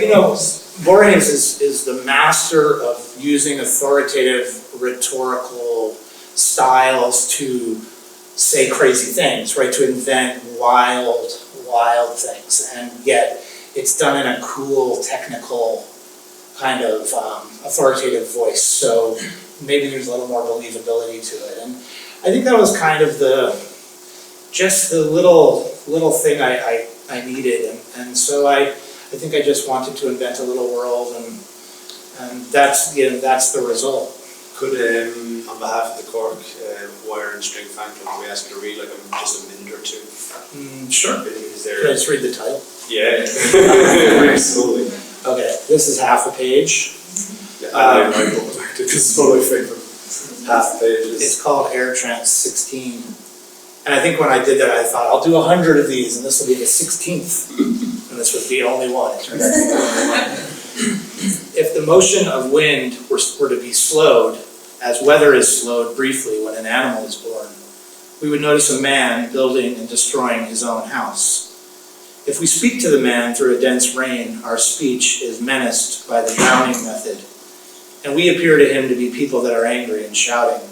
Borges is the master of using authoritative rhetorical styles to say crazy things, right? To invent wild things, and yet it's done in a cool, technical kind of authoritative voice. So maybe there's a little more believability to it. And I think that was kind of just the little thing I needed. And so I think I just wanted to invent a little world, and that's the result.
Could, on behalf of the Cork Wire and String fan club, we ask you to read just a minute or two?
Sure.
Is
Can I
there?
just read the title?
Yeah. Very slowly.
Okay, this is half a page.
I booked back to this is one of my favorite half pages.
It's called Air Trance 16. And I think when I did that, I thought, I'll do 100 of these, and this will be the 16th. And this was the only one. It turned out to be the only one. If the motion of wind were to be slowed, as weather is slowed briefly when an animal is born, we would notice a man building and destroying his own house. If we speak to the man through a dense rain, our speech is menaced by the drowning method, and we appear to him to be people that are angry and shouting.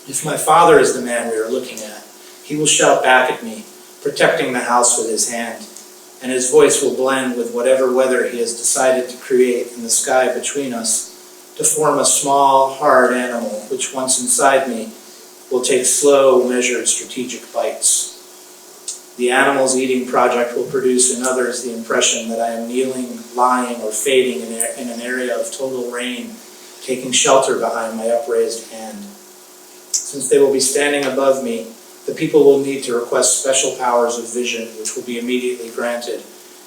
If my father is the man we are looking at, he will shout back at me, protecting the house with his hand, and his voice will blend with whatever weather he has decided to create in the sky between us, to form a small, hard animal, which once inside me will take slow, measured, strategic bites. The animal's eating project will produce in others the impression that I am kneeling, lying, or fading in an area of total rain, taking shelter behind my upraised hand. Since they will be standing above me, the people will need to request special powers of vision, which will be immediately granted,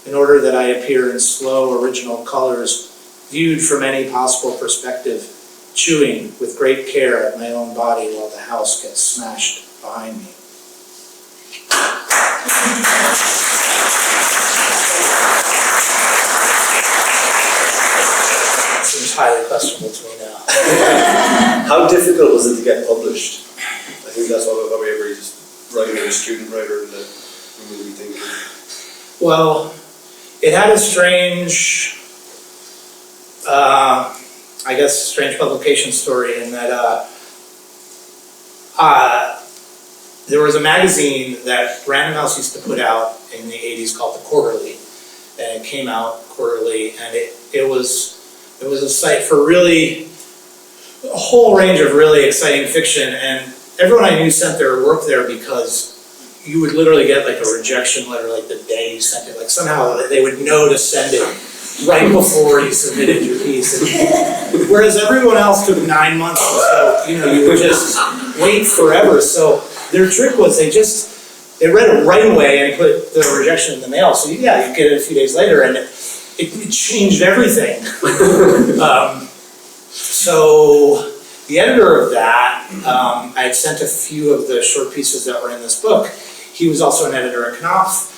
in order that I appear in slow, original colors, viewed from any possible perspective, chewing with great care at my own body while the house gets smashed behind me. Seems highly questionable to me now.
How difficult was it to get published? I think that's what every writer or student writer in the movie thinking.
Well, it had a strange, strange publication story in that there was a magazine that Random House used to put out in the 80s called The Quarterly, and it came out quarterly, and it was a site for really a whole range of really exciting fiction, and everyone I knew sent their work there because you would literally get like a rejection letter like the day you sent it. Like somehow they would know to send it right before you submitted your piece. And whereas everyone else took 9 months or so, you would just wait forever. So their trick was they read it right away and put the rejection in the mail. So yeah, you get it a few days later, and it changed everything. So the editor of that, I had sent a few of the short pieces that were in this book. He was also an editor at Knopf,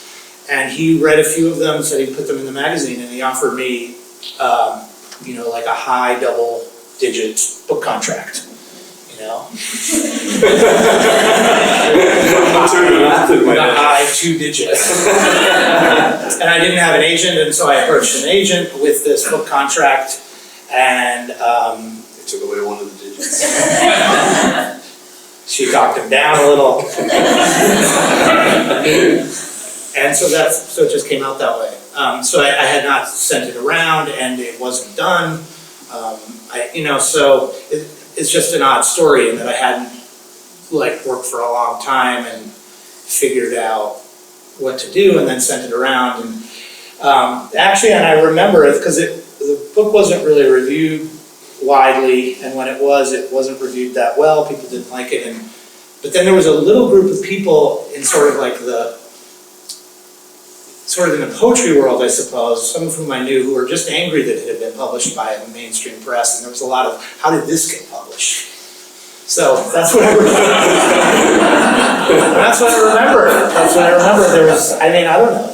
and he read a few of them, said he'd put them in the magazine, and he offered me, like a high double-digit book contract. With a high 2 digits. And I didn't have an agent, and so I approached an agent with this book contract, and
It took away one of the digits.
she talked him down a little. And so it just came out that way. So I had not sent it around, and it wasn't done. So it's just an odd story in that I hadn't worked for a long time and figured out what to do, and then sent it around. And and I remember it because the book wasn't really reviewed widely, and when it wasn't reviewed that well. People didn't like it, but then there was a little group of people in sort of in the poetry world, I suppose, some of whom I knew, who were just angry that it had been published by a mainstream press, and there was a lot of, how did this get published? So that's what I remember. That's what I remember. There was, I don't know,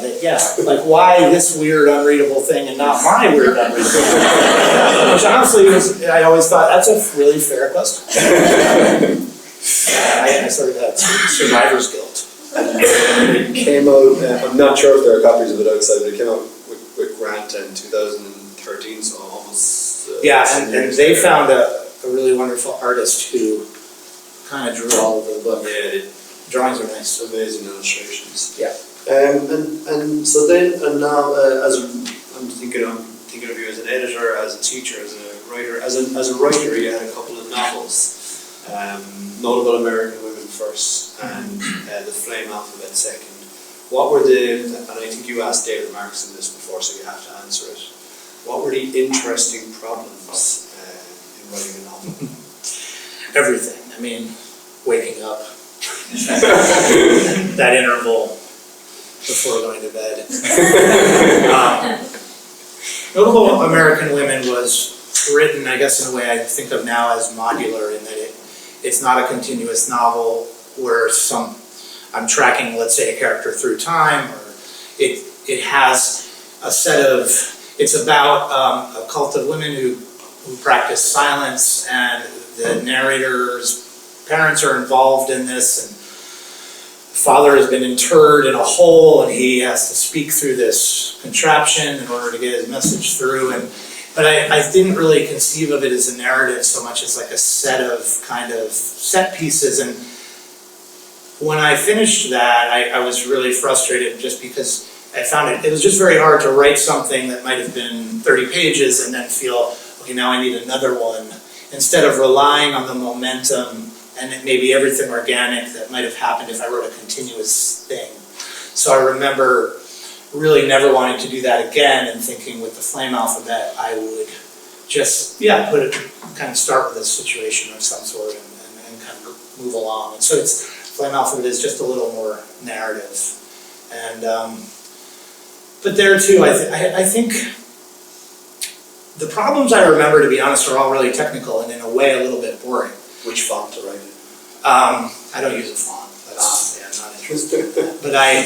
why this weird, unreadable thing and not my weird, unreadable thing? Which honestly I always thought, that's a really fair question. I sort of had survivor's guilt.
It came out, I'm not sure if there are copies of it outside, but it came out with Grant in 2013, so almost...
and they found a really wonderful artist who kind of drew all over the book.
Yeah, the
drawings are nice.
Amazing illustrations.
Yeah.
And so then, and now, as I'm thinking of you as an editor, as a teacher, as a writer. As a writer, you had a couple of novels. Notable American Women first, and The Flame Alphabet second. What were and I think you asked David Markson this before, so you have to answer it. What were the interesting problems in writing a novel?
Everything. I mean, waking up, that interval before going to bed. Notable American Women was written, I guess, in a way I think of now as modular, in that it's not a continuous novel where I'm tracking, let's say, a character through time, or it has a set of, it's about a cult of women who practice silence, and the narrator's parents are involved in this, and the father has been interred in a hole, and he has to speak through this contraption in order to get his message through. But I didn't really conceive of it as a narrative so much as like a set of kind of set pieces. And when I finished that, I was really frustrated, just because I found it was just very hard to write something that might have been 30 pages and then feel, okay, now I need another one, instead of relying on the momentum and maybe everything organic that might have happened if I wrote a continuous thing. So I remember really never wanting to do that again, and thinking with The Flame Alphabet I would just, kind of start with a situation of some sort and kind of move along. And so Flame Alphabet is just a little more narrative. And but there too, I think the problems I remember, to be honest, are all really technical and in a way a little bit boring.
Which font to write in?
I don't use a font. I'm not interested in that. But I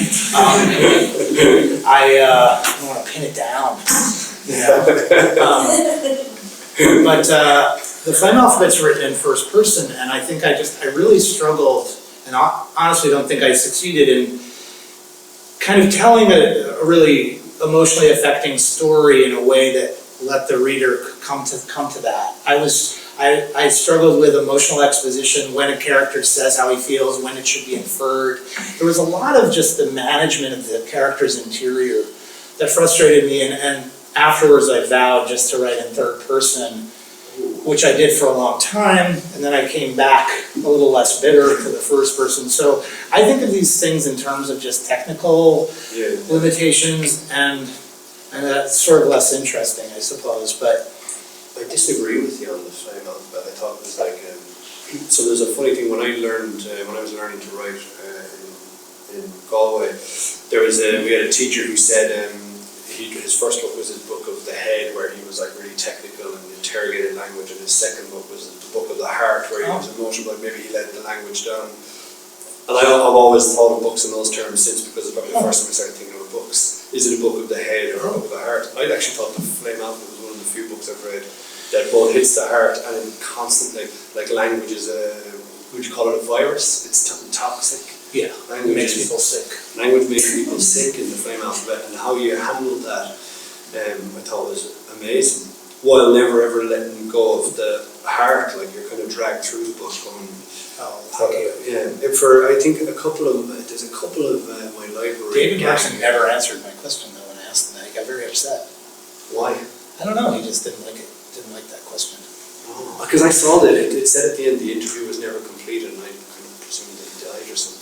don't want to pin it down. But The Flame Alphabet's written in first person, and I think I really struggled, and honestly don't think I succeeded in kind of telling a really emotionally affecting story in a way that let the reader come to that. I struggled with emotional exposition, when a character says how he feels, when it should be inferred. There was a lot of just the management of the character's interior that frustrated me, and afterwards I vowed just to write in third person, which I did for a long time, and then I came back a little less bitter to the first person. So I think of these things in terms of just technical limitations, and that's sort of less interesting, I suppose. But
I disagree with you on The Flame Alphabet. I thought it was like, so there's a funny thing, when I was learning to write in Galway, we had a teacher who said his first book was his book of the head, where he was like really technical and interrogated language, and his second book was the book of the heart, where he was emotional, but maybe he let the language down. And I've always thought of books in those terms since, because it's probably the first time I started thinking of books. Is it a book of the head or a book of the heart? I'd actually thought The Flame Alphabet was one of the few books I've read that both hits the heart and it constantly, like language is would you call it a virus? It's toxic.
yeah, it makes people sick.
Language makes people sick in The Flame Alphabet, and how you handled that, I thought was amazing. While never ever letting go of the heart, like you're kind of dragged through the book going, I think there's a couple of my library.
David Markson never answered my question though when I asked him that. He got very upset.
Why?
I don't know, he just didn't like it. Didn't like that question.
Oh, because I saw that it said at the end the interview was never completed, and I kind of presumed that he died or something.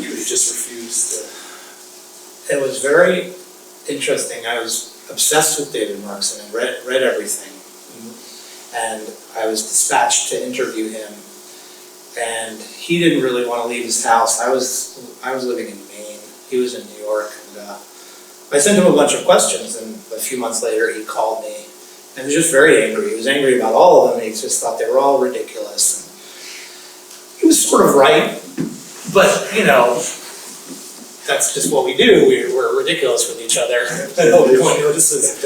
He just refused.
It was very interesting. I was obsessed with David Markson and read everything. And I was dispatched to interview him. And he didn't really want to leave his house. I was living in Maine. He was in New York. And I sent him a bunch of questions, and a few months later he called me. And he was just very angry. He was angry about all of them. He just thought they were all ridiculous. And he was sort of right. But, that's just what we do. We're ridiculous with each other. Nobody notices.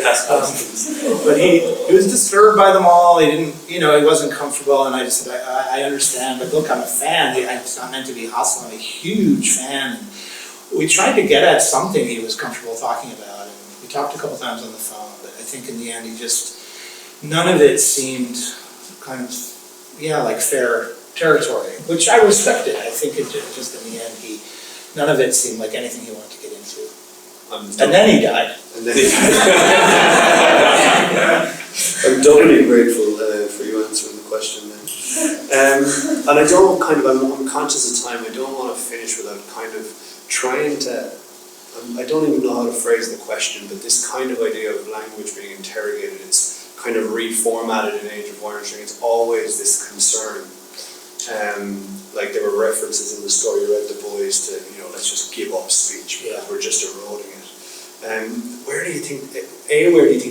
But he was disturbed by them all. He didn't, he wasn't comfortable. And I just said, I understand, but look, I'm a fan. It's not meant to be hostile. I'm a huge fan. And we tried to get at something he was comfortable talking about. And we talked a couple times on the phone, but I think in the end, none of it seemed kind of, like fair territory, which I respected. I think it just in the end, none of it seemed like anything he wanted to get into. And then he died.
I'm doubly grateful for you answering the question then. And I don't I'm conscious of time, I don't want to finish without kind of trying to, I don't even know how to phrase the question, but this kind of idea of language being interrogated, it's kind of reformatted in Age of Wire and String, it's always this concern. Like there were references in the story you read the boys to, let's just give up speech because we're just eroding it. Where do you think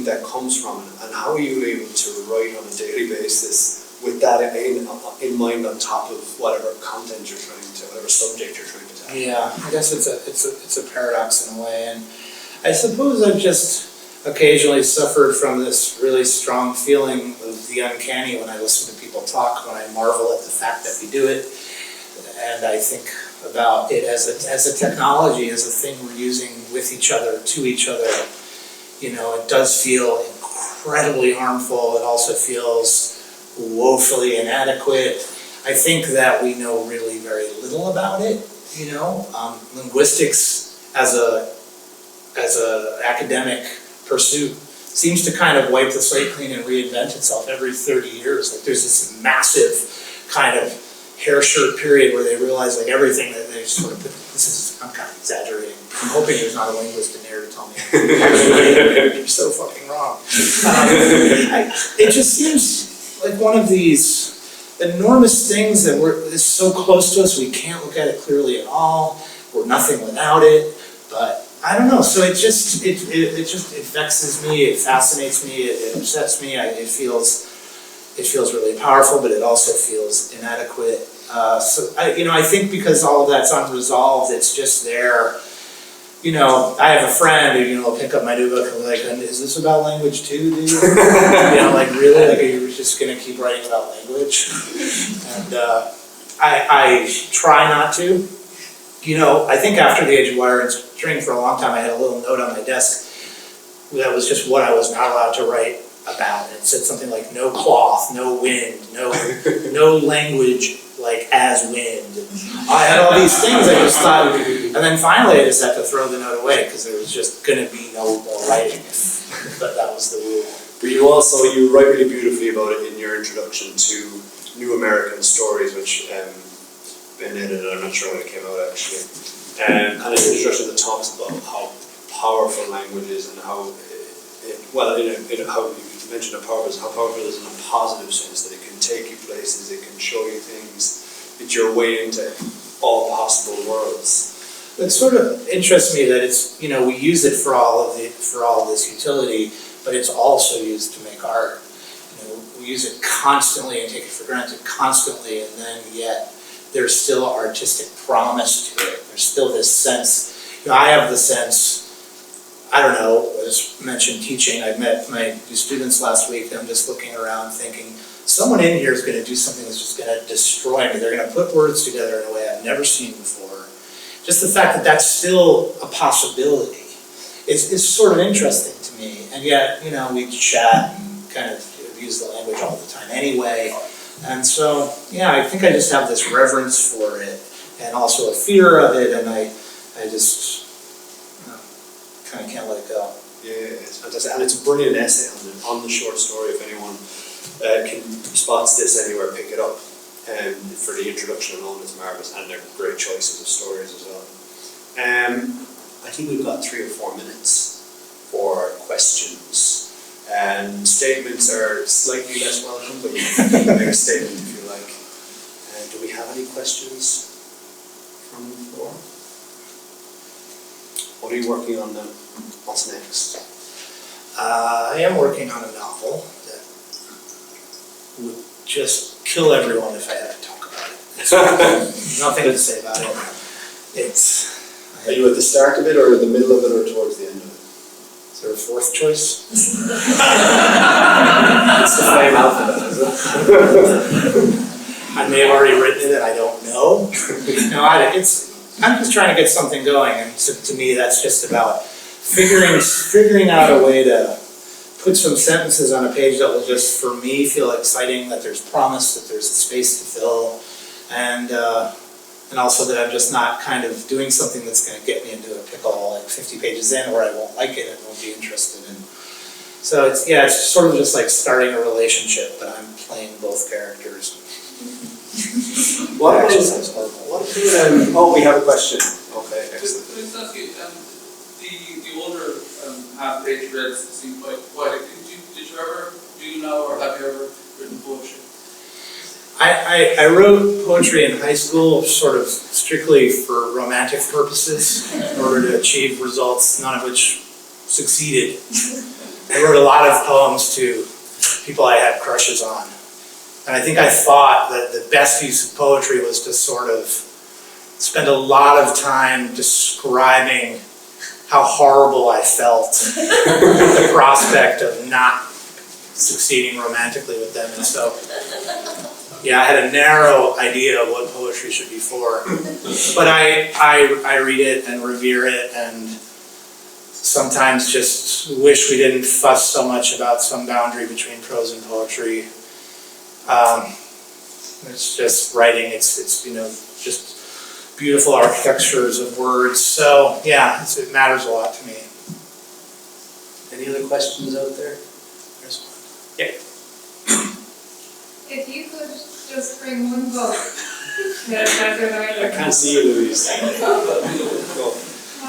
that comes from, and how are you able to write on a daily basis with that in mind on top of whatever content you're trying to, whatever subject you're trying to tackle?
Yeah, I guess it's a paradox in a way, and I suppose I've just occasionally suffered from this really strong feeling of the uncanny when I listen to people talk, when I marvel at the fact that we do it, and I think about it as a technology, as a thing we're using with each other, to each other. It does feel incredibly harmful. It also feels woefully inadequate. I think that we know really very little about it. Linguistics as a academic pursuit seems to kind of wipe the slate clean and reinvent itself every 30 years. Like there's this massive kind of hair shirt period where they realize like everything that they sort of put, I'm kind of exaggerating. I'm hoping there's not a linguist in here to tell me you're so fucking wrong. It just seems like one of these enormous things that is so close to us we can't look at it clearly at all. We're nothing without it, but I don't know. So it just vexes me. It fascinates me. It upsets me. It feels really powerful, but it also feels inadequate. I think because all of that's unresolved, it's just there. I have a friend who, will pick up my new book and be like, is this about language too, dude? Really? Like, are you just going to keep writing about language? And I try not to. I think after the Age of Wire and String for a long time, I had a little note on my desk that was just what I was not allowed to write about. It said something like no cloth, no wind, no language like as wind. I had all these things I just thought, and then finally I just had to throw the note away because there was just going to be no more writing. But that was the rule.
But you write really beautifully about it in your introduction to New American Stories, which been edited, I'm not sure when it came out actually. And an introduction that talks about how powerful language is and how how you mentioned how powerful it is in a positive sense, that it can take you places, it can show you things, it's your way into all possible worlds.
It sort of interests me that it's, we use it for all of this utility, but it's also used to make art. We use it constantly and take it for granted constantly, and then yet there's still artistic promise to it. There's still this sense, I have the sense, I don't know, as mentioned teaching, I met my students last week, and I'm just looking around thinking, someone in here is going to do something that's just going to destroy me. They're going to put words together in a way I've never seen before. Just the fact that that's still a possibility is sort of interesting to me. And yet, we chat and kind of use the language all the time anyway. And so, I think I just have this reverence for it and also a fear of it, and I just kind of can't let it go.
Yeah, it's fantastic. And it's a brilliant essay on the short story. If anyone spots this anywhere, pick it up. For the introduction alone, it's marvellous, and they're great choices of stories as well. I think we've got 3 or 4 minutes for questions. And statements are slightly less welcome, but you can make a statement if you like. Do we have any questions from the floor? What are you working on now? What's next?
I am working on a novel that would just kill everyone if I had to talk about it. Nothing to say about it.
Are you at the start of it, or in the middle of it, or towards the end of it?
Is there a fourth choice?
It's the flame alphabet, is it?
I may have already written it and I don't know. I'm just trying to get something going, and to me that's just about figuring out a way to put some sentences on a page that will just, for me, feel exciting, that there's promise, that there's a space to fill, and also that I'm just not kind of doing something that's going to get me into a pickle like 50 pages in, where I won't like it and won't be interested in So it's sort of just like starting a relationship, but I'm playing both characters.
What about,
Actually, sounds horrible.
oh, we have a question. Okay, excellent.
Could I just ask you, the older half-page reads seem quite poetic. Did you ever, do you know, or have you ever written poetry?
I wrote poetry in high school, sort of strictly for romantic purposes, in order to achieve results, none of which succeeded. I wrote a lot of poems to people I had crushes on. And I think I thought that the best use of poetry was to sort of spend a lot of time describing how horrible I felt at the prospect of not succeeding romantically with them. And so, yeah, I had a narrow idea of what poetry should be for. But I read it and revere it, and sometimes just wish we didn't fuss so much about some boundary between prose and poetry. It's just writing, it's just beautiful architectures of words. So yeah, it matters a lot to me.
Any other questions out there?
There's one. Yeah.
If you could just bring one book that
I can't see you, Louise. Go.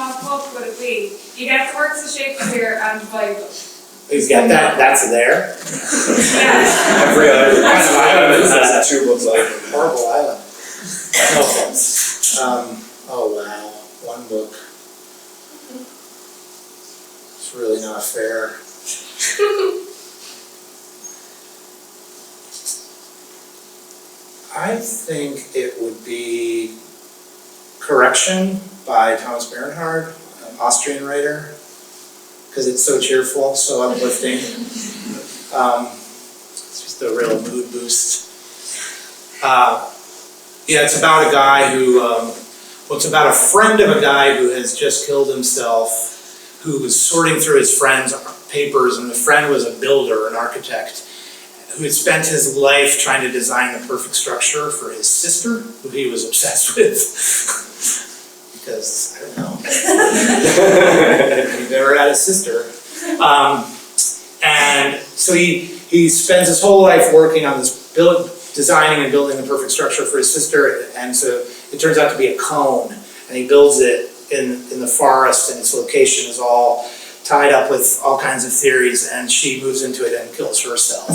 what book would it be? You get the works of Shakespeare and the Bible.
You get that? That's there.
Yeah.
Every island has 2 books like it.
Horrible island. No offense. Oh wow, one book. It's really not fair. I think it would be Correction by Thomas Bernhard, an Austrian writer, because it's so cheerful, so uplifting. It's just a real mood boost. Yeah, it's about a guy who, it's about a friend of a guy who has just killed himself, who was sorting through his friend's papers, and the friend was a builder, an architect, who had spent his life trying to design the perfect structure for his sister, who he was obsessed with. Because, I don't know, he never had a sister. And so he spends his whole life working on this designing and building the perfect structure for his sister, and so it turns out to be a cone, and he builds it in the forest, and its location is all tied up with all kinds of theories, and she moves into it and kills herself.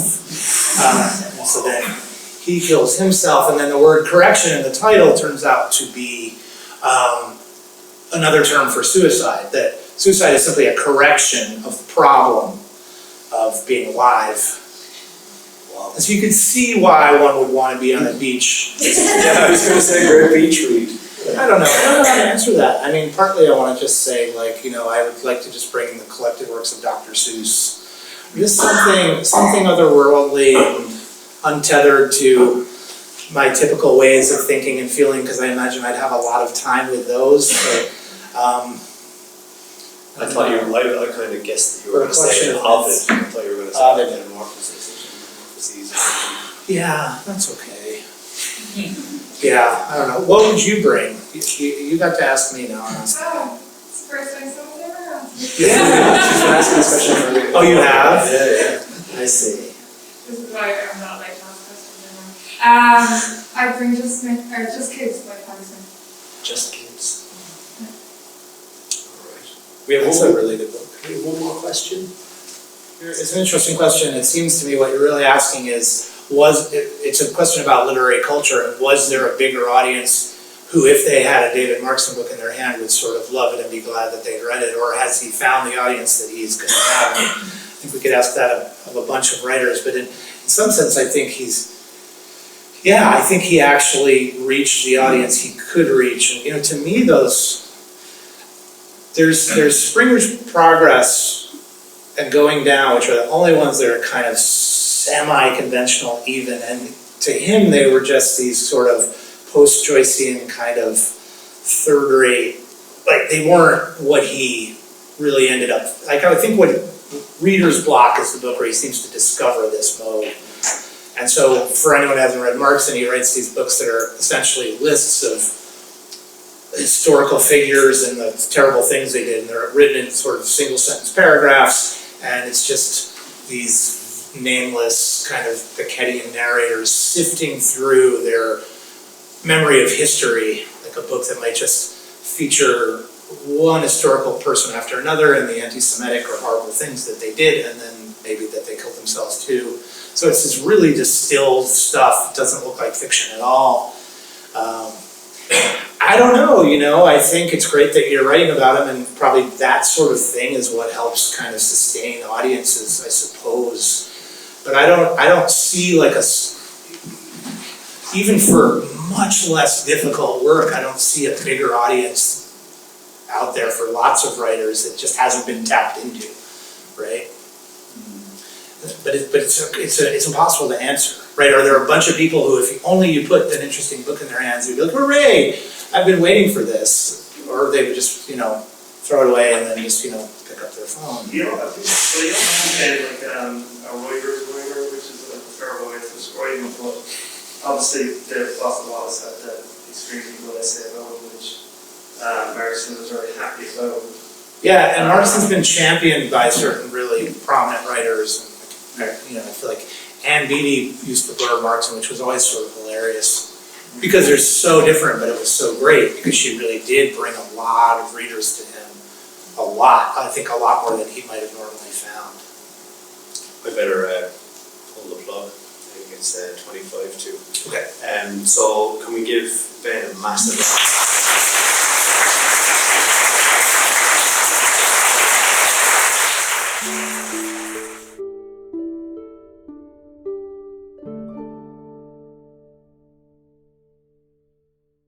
And so then he kills himself, and then the word correction in the title turns out to be another term for suicide, that suicide is simply a correction of the problem of being alive. Wow. And so you can see why one would want to be on a beach.
Yeah, I was going to say great beach read.
I don't know how to answer that. I mean, partly I want to just say, like, I would like to just bring in the collected works of Dr. Seuss. Just something otherworldly and untethered to my typical ways of thinking and feeling, because I imagine I'd have a lot of time with those. But,
I thought you were, I kind of guessed that you were going to say Ovid. I thought you were going to say Metamorphoses.
Yeah, that's okay. Yeah, I don't know. What would you bring? You got to ask me now.
Oh, it's the first time someone's ever asked me.
Yeah.
She's been asking this question for me.
Oh, you have?
Yeah.
I see.
This is why I'm not like to ask questions anymore. I'd bring Just Kids by Patti Smith.
Just Kids. Alright.
That's a really good book.
We have one more question.
It's an interesting question. It seems to me what you're really asking is, it's a question about literary culture, and was there a bigger audience who, if they had a David Markson book in their hand, would sort of love it and be glad that they'd read it, or has he found the audience that he's going to have? I think we could ask that of a bunch of writers, but in some sense I think I think he actually reached the audience he could reach. And to me there's Springer's Progress and Going Down, which are the only ones that are kind of semi-conventional even, and to him they were just these sort of post-Joycean kind of third-rate, like they weren't what he really ended up, like I would think what Reader's Block is the book where he seems to discover this mode. And so for anyone who hasn't read Markson, he writes these books that are essentially lists of historical figures and the terrible things they did, and they're written in sort of single-sentence paragraphs. And it's just these nameless kind of Beckettian narrators sifting through their memory of history, like a book that might just feature one historical person after another and the anti-Semitic or horrible things that they did, and then maybe that they killed themselves too. So it's this really distilled stuff. It doesn't look like fiction at all. I don't know, I think it's great that you're writing about him, and probably that sort of thing is what helps kind of sustain audiences, I suppose. But I don't see like even for much less difficult work, I don't see a bigger audience out there for lots of writers that just hasn't been tapped into, right? But it's impossible to answer, right? Are there a bunch of people who, if only you put an interesting book in their hands, they'd be like, hooray, I've been waiting for this. Or they would just, throw it away and then just, pick up their phone.
I think, well, you don't have like a writer's winger, which is a fair way of describing it, but obviously the Boston Wallace had that extremely good essay about it, which Marison was very happy about.
Yeah, and Marston's been championed by certain really prominent writers. And, I feel like Ann Beattie used to blur Martin, which was always sort of hilarious. Because they're so different, but it was so great because she really did bring a lot of readers to him. A lot. I think a lot more than he might have normally found.
I better pull the plug. I think it's 25 to.
Okay.
So can we give Ben a massive round